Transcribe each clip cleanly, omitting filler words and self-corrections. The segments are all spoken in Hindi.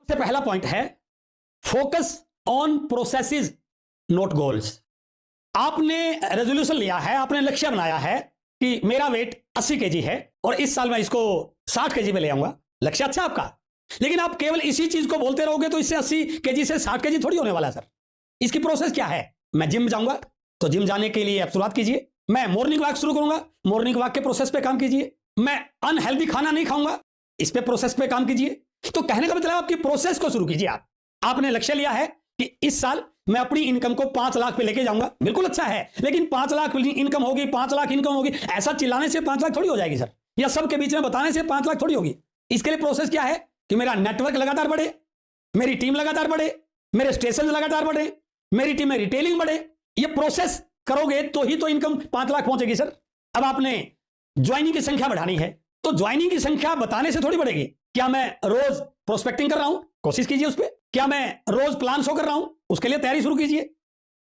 से पहला पॉइंट है focus on processes not goals. आपने रेजोल्यूशन लिया है, आपने लक्ष्य बनाया है कि मेरा वेट 80 केजी है और इस साल मैं इसको 60 केजी पे ले आऊंगा। लक्ष्य अच्छा आपका, लेकिन आप केवल इसी चीज को बोलते रहोगे तो इससे 80 केजी से 60 केजी थोड़ी होने वाला है सर। इसकी प्रोसेस क्या है? मैं जिम जाऊंगा, तो जिम जाने के लिए आप शुरुआत कीजिए। मैं मॉर्निंग वॉक शुरू करूंगा, मॉर्निंग वॉक के प्रोसेस पे काम कीजिए। मैं अनहेल्दी खाना नहीं खाऊंगा, इस पे प्रोसेस पे काम कीजिए। तो कहने का मतलब आपकी प्रोसेस को शुरू कीजिए। आपने लक्ष्य लिया है कि इस साल मैं अपनी इनकम को 5 लाख पे लेके जाऊंगा। बिल्कुल अच्छा है, लेकिन 5 लाख इनकम होगी, 5 लाख इनकम होगी, ऐसा चिल्लाने से 5 लाख थोड़ी हो जाएगी सर, या सबके बीच में बताने से 5 लाख थोड़ी होगी। इसके लिए प्रोसेस क्या है कि मेरा नेटवर्क लगातार बढ़े, मेरी टीम लगातार बढ़े, मेरे स्टेशन लगातार बढ़े, मेरी टीम में रिटेलिंग बढ़े। ये प्रोसेस करोगे तो ही तो इनकम 5 लाख पहुंचेगी सर। अब आपने ज्वाइनिंग की संख्या बढ़ानी है, तो ज्वाइनिंग की संख्या बताने से थोड़ी बढ़ेगी। क्या मैं रोज प्रोस्पेक्टिंग कर रहा हूं? कोशिश कीजिए उस पर। क्या मैं रोज प्लान शो कर रहा हूं? उसके लिए तैयारी शुरू कीजिए।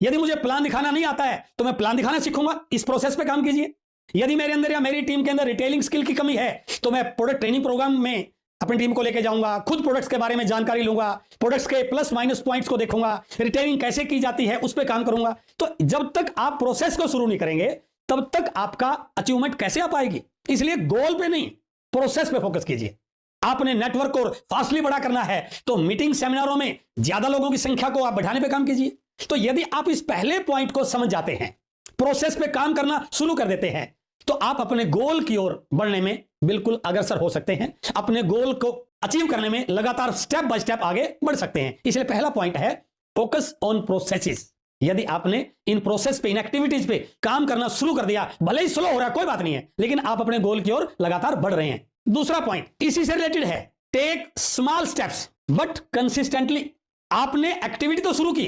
यदि मुझे प्लान दिखाना नहीं आता है तो मैं प्लान दिखाना सीखूंगा, इस प्रोसेस पे काम कीजिए। यदि मेरे अंदर या मेरी टीम के अंदर रिटेलिंग स्किल की कमी है तो मैं प्रोडक्ट ट्रेनिंग प्रोग्राम में अपनी टीम को लेकर जाऊंगा, खुद प्रोडक्ट्स के बारे में जानकारी लूंगा, प्रोडक्ट्स के प्लस माइनस पॉइंट्स को देखूंगा, रिटेलिंग कैसे की जाती है उस पर काम करूंगा। तो जब तक आप प्रोसेस को शुरू नहीं करेंगे तब तक आपका अचीवमेंट कैसे आ पाएगी? इसलिए गोल पे नहीं, प्रोसेस पे फोकस कीजिए। आपने नेटवर्क को फास्टली बड़ा करना है तो मीटिंग सेमिनारों में ज्यादा लोगों की संख्या को आप बढ़ाने पे काम कीजिए। तो यदि आप इस पहले पॉइंट को समझ जाते हैं, प्रोसेस पे काम करना शुरू कर देते हैं, तो आप अपने गोल की ओर बढ़ने में बिल्कुल अग्रसर हो सकते हैं। अपने गोल को अचीव करने में लगातार स्टेप बाय स्टेप आगे बढ़ सकते हैं। इसलिए पहला पॉइंट है फोकस ऑन प्रोसेसेस। यदि आपने इन प्रोसेस पे, इन एक्टिविटीज पे काम करना शुरू कर दिया, भले ही स्लो हो रहा है कोई बात नहीं है, लेकिन आप अपने गोल की ओर लगातार बढ़ रहे हैं। दूसरा पॉइंट इसी से रिलेटेड है, take small steps but consistently. आपने एक्टिविटी तो शुरू की,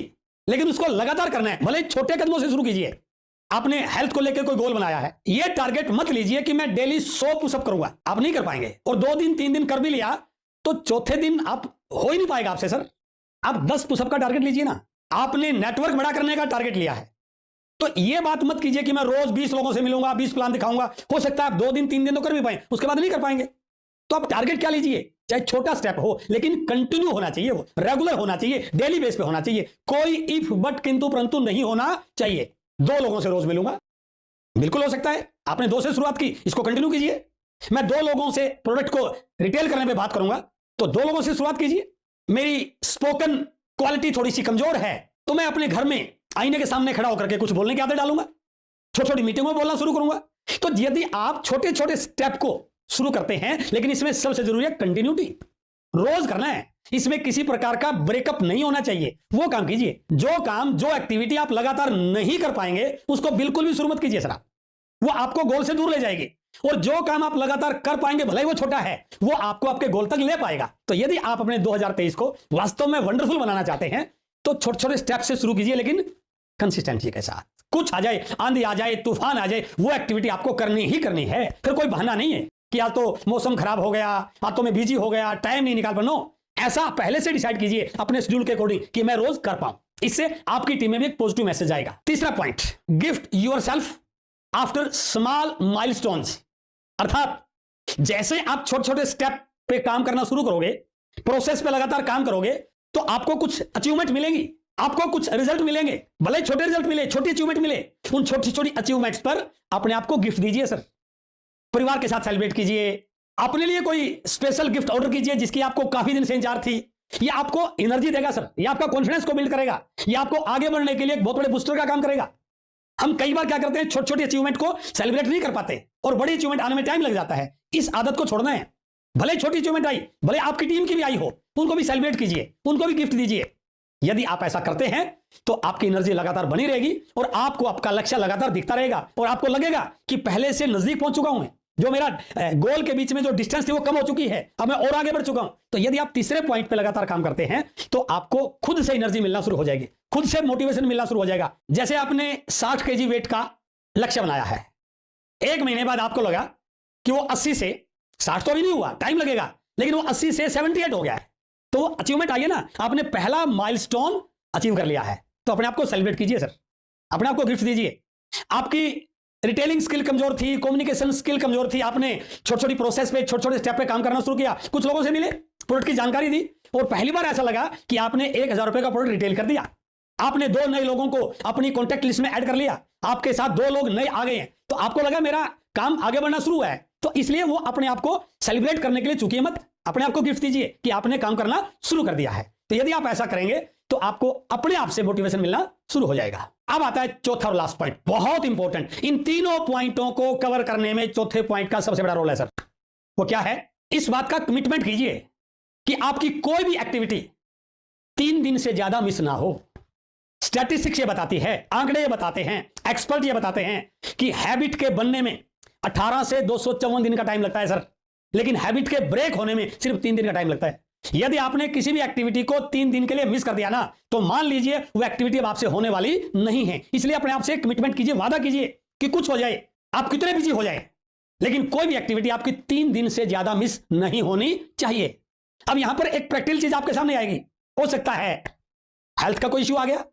लेकिन उसको लगातार करना है, भले छोटे कदमों से शुरू कीजिए। आपने हेल्थ को लेकर कोई गोल बनाया है, यह टारगेट मत लीजिए कि मैं डेली 100 पुशअप करूंगा, आप नहीं कर पाएंगे। और 2 दिन 3 दिन कर भी लिया तो चौथे दिन आप हो ही नहीं पाएगा आपसे सर। आप 10 पुशअप का टारगेट लीजिए ना। आपने नेटवर्क बड़ा करने का टारगेट लिया है, तो यह बात मत कीजिए कि मैं रोज 20 लोगों से मिलूंगा, 20 प्लान दिखाऊंगा। हो सकता है आप 2 दिन 3 दिन तो कर भी पाए, उसके बाद नहीं कर पाएंगे। तो आप टारगेट क्या लीजिए, चाहे छोटा स्टेप हो, लेकिन कंटिन्यू होना चाहिए, वो रेगुलर होना चाहिए, डेली बेस पे होना चाहिए। कोई इफ बट किंतु परंतु नहीं होना चाहिए। 2 लोगों से रोज मिलूंगा, बिल्कुल हो सकता है। आपने 2 से शुरुआत की, इसको कंटिन्यू कीजिए। मैं 2 लोगों से प्रोडक्ट को रिटेल करने में बात करूंगा, तो 2 लोगों से शुरुआत कीजिए। मेरी स्पोकन क्वालिटी थोड़ी सी कमजोर है, तो मैं अपने घर में आईने के सामने खड़ा होकर के कुछ बोलने की आदत डालूंगा, छोटी छोटी मीटिंगों में बोलना शुरू करूंगा। तो यदि आप छोटे छोटे स्टेप को शुरू करते हैं, लेकिन इसमें सबसे जरूरी है कंटिन्यूटी, रोज करना है। इसमें किसी प्रकार का ब्रेकअप नहीं होना चाहिए। वो काम कीजिए, जो काम, जो एक्टिविटी आप लगातार नहीं कर पाएंगे उसको बिल्कुल भी शुरू मत कीजिए सर, वो आपको गोल से दूर ले जाएगी। और जो काम आप लगातार कर पाएंगे, भले ही वो छोटा है, वो आपको आपके गोल तक ले पाएगा। तो यदि आप अपने 2023 को वास्तव में वंडरफुल बनाना चाहते हैं तो छोटे छोटे स्टेप से शुरू कीजिए, लेकिन कंसिस्टेंसी के साथ। कुछ आ जाए, आंधी आ जाए, तूफान आ जाए, वो एक्टिविटी आपको करनी ही करनी है। फिर कोई बहाना नहीं है कि आज तो मौसम खराब हो गया, आज तो मैं बिजी हो गया, टाइम नहीं निकाल पा। नो, ऐसा पहले से डिसाइड कीजिए अपने शेड्यूल के अकॉर्डिंग कि मैं रोज कर पाऊं। इससे आपकी टीम में भी एक पॉजिटिव मैसेज आएगा। तीसरा point, gift yourself after small milestones. अर्थात जैसे आप छोटे छोटे स्टेप पे काम करना शुरू करोगे, प्रोसेस पे लगातार काम करोगे, तो आपको कुछ अचीवमेंट मिलेंगी, आपको कुछ रिजल्ट मिलेंगे। भले छोटे रिजल्ट मिले, छोटी अचीवमेंट मिले, उन छोटी छोटी अचीवमेंट्स पर अपने आप को गिफ्ट दीजिए सर। परिवार के साथ सेलिब्रेट कीजिए, अपने लिए कोई स्पेशल गिफ्ट ऑर्डर कीजिए जिसकी आपको काफी दिन से इंतजार थी। ये आपको एनर्जी देगा सर, ये आपका कॉन्फिडेंस को बिल्ड करेगा, ये आपको आगे बढ़ने के लिए एक बहुत बड़े बूस्टर का काम करेगा। हम कई बार क्या करते हैं, छोटी छोटी अचीवमेंट को सेलिब्रेट नहीं कर पाते और बड़ी अचीवमेंट आने में टाइम लग जाता है। इस आदत को छोड़ना है। भले छोटी अचीवमेंट आई, भले आपकी टीम की भी आई हो, उनको भी सेलिब्रेट कीजिए, उनको भी गिफ्ट दीजिए। यदि आप ऐसा करते हैं तो आपकी एनर्जी लगातार बनी रहेगी और आपको आपका लक्ष्य लगातार दिखता रहेगा और आपको लगेगा कि पहले से नजदीक पहुंच चुका हूं मैं, जो मेरा गोल के बीच में जो डिस्टेंस थी वो कम हो चुकी है, अब मैं और आगे बढ़ चुका हूं। तो यदि आप तीसरे पॉइंट पे लगातार काम करते हैं तो आपको खुद से एनर्जी मिलना शुरू हो जाएगी, खुद से मोटिवेशन मिलना शुरू हो जाएगा। जैसे आपने 60 केजी वेट का लक्ष्य बनाया है, 1 महीने बाद आपको लगा कि वो 80 से 60 तो भी नहीं हुआ, टाइम लगेगा, लेकिन वो 80 से 78 हो गया है, तो अचीवमेंट आई है ना, आपने पहला माइलस्टोन अचीव कर लिया है। तो अपने आप को सेलिब्रेट कीजिए सर, अपने आप को गिफ्ट दीजिए। आपकी रिटेलिंग स्किल कमजोर थी, कम्युनिकेशन स्किल कमजोर थी, आपने छोटी छोटी प्रोसेस पे, छोटे छोटे स्टेप पे काम करना शुरू किया, कुछ लोगों से मिले, प्रोडक्ट की जानकारी दी, और पहली बार ऐसा लगा कि आपने 1000 रुपए का प्रोडक्ट रिटेल कर दिया। आपने 2 नए लोगों को अपनी कॉन्टैक्ट लिस्ट में ऐड कर लिया, आपके साथ 2 लोग नए आ गए हैं, तो आपको लगा मेरा काम आगे बढ़ना शुरू है। तो इसलिए वो अपने आप को सेलिब्रेट करने के लिए चूकिए मत, अपने आप को गिफ्ट दीजिए कि आपने काम करना शुरू कर दिया है। तो यदि आप ऐसा करेंगे तो आपको अपने आप से मोटिवेशन मिलना शुरू हो जाएगा। अब आता है चौथा और लास्ट पॉइंट, बहुत इंपॉर्टेंट। इन तीनों पॉइंटों को कवर करने में चौथे पॉइंट का सबसे बड़ा रोल है सर। वो क्या है? इस बात का कमिटमेंट कीजिए कि आपकी कोई भी एक्टिविटी 3 दिन से ज्यादा मिस ना हो। स्टैटिस्टिक्स ये बताती है, आंकड़े ये बताते हैं, एक्सपर्ट ये बताते हैं कि हैबिट के बनने में 18 से 254 दिन का टाइम लगता है सर, लेकिन हैबिट के ब्रेक होने में सिर्फ 3 दिन का टाइम लगता है। यदि आपने किसी भी एक्टिविटी को 3 दिन के लिए मिस कर दिया ना, तो मान लीजिए वो एक्टिविटी अब आपसे होने वाली नहीं है। इसलिए अपने आप से कमिटमेंट कीजिए, वादा कीजिए कि कुछ हो जाए, आप कितने बिजी हो जाए, लेकिन कोई भी एक्टिविटी आपकी 3 दिन से ज्यादा मिस नहीं होनी चाहिए। अब यहां पर एक प्रैक्टिकल चीज आपके सामने आएगी। हो सकता है हेल्थ का कोई इश्यू आ गया,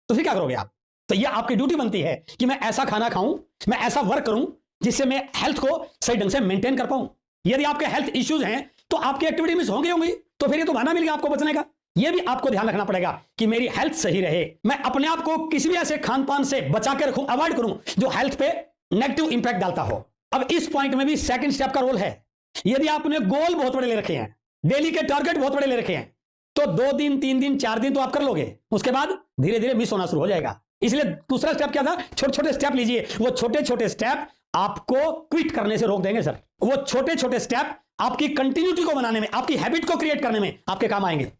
तो फिर क्या करोगे आप? तो यह आपकी ड्यूटी बनती है कि मैं ऐसा खाना खाऊं, मैं ऐसा वर्क करूं जिससे मैं हेल्थ को सही ढंग से मेंटेन कर पाऊं। यदि आपके हेल्थ इश्यूज हैं तो आपकी एक्टिविटी मिस होंगी, तो फिर ये तो बहाना मिल गया आपको बचने का। यह भी आपको ध्यान रखना पड़ेगा कि मेरी हेल्थ सही रहे, मैं अपने आप को किसी भी ऐसे खान पान से बचा के रखूं, अवॉइड करूं जो हेल्थ पे नेगेटिव इंपैक्ट डालता हो। अब इस पॉइंट में भी सेकंड स्टेप का रोल है। यदि आपने गोल बहुत बड़े ले रखे हैं, डेली के टारगेट बहुत बड़े ले रखे हैं, तो 2 दिन 3 दिन 4 दिन तो आप कर लोगे, उसके बाद धीरे धीरे मिस होना शुरू हो जाएगा। इसलिए दूसरा स्टेप क्या था? छोटे छोटे स्टेप लीजिए। वो छोटे छोटे स्टेप आपको क्विट करने से रोक देंगे सर। वो छोटे छोटे स्टेप आपकी कंटिन्यूटी को बनाने में, आपकी हैबिट को क्रिएट करने में आपके काम आएंगे।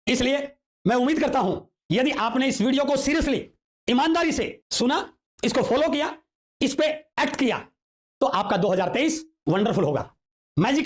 इसलिए मैं उम्मीद करता हूं यदि आपने इस वीडियो को सीरियसली, ईमानदारी से सुना, इसको फॉलो किया, इस पे एक्ट किया, तो आपका 2023 वंडरफुल होगा, मैजिक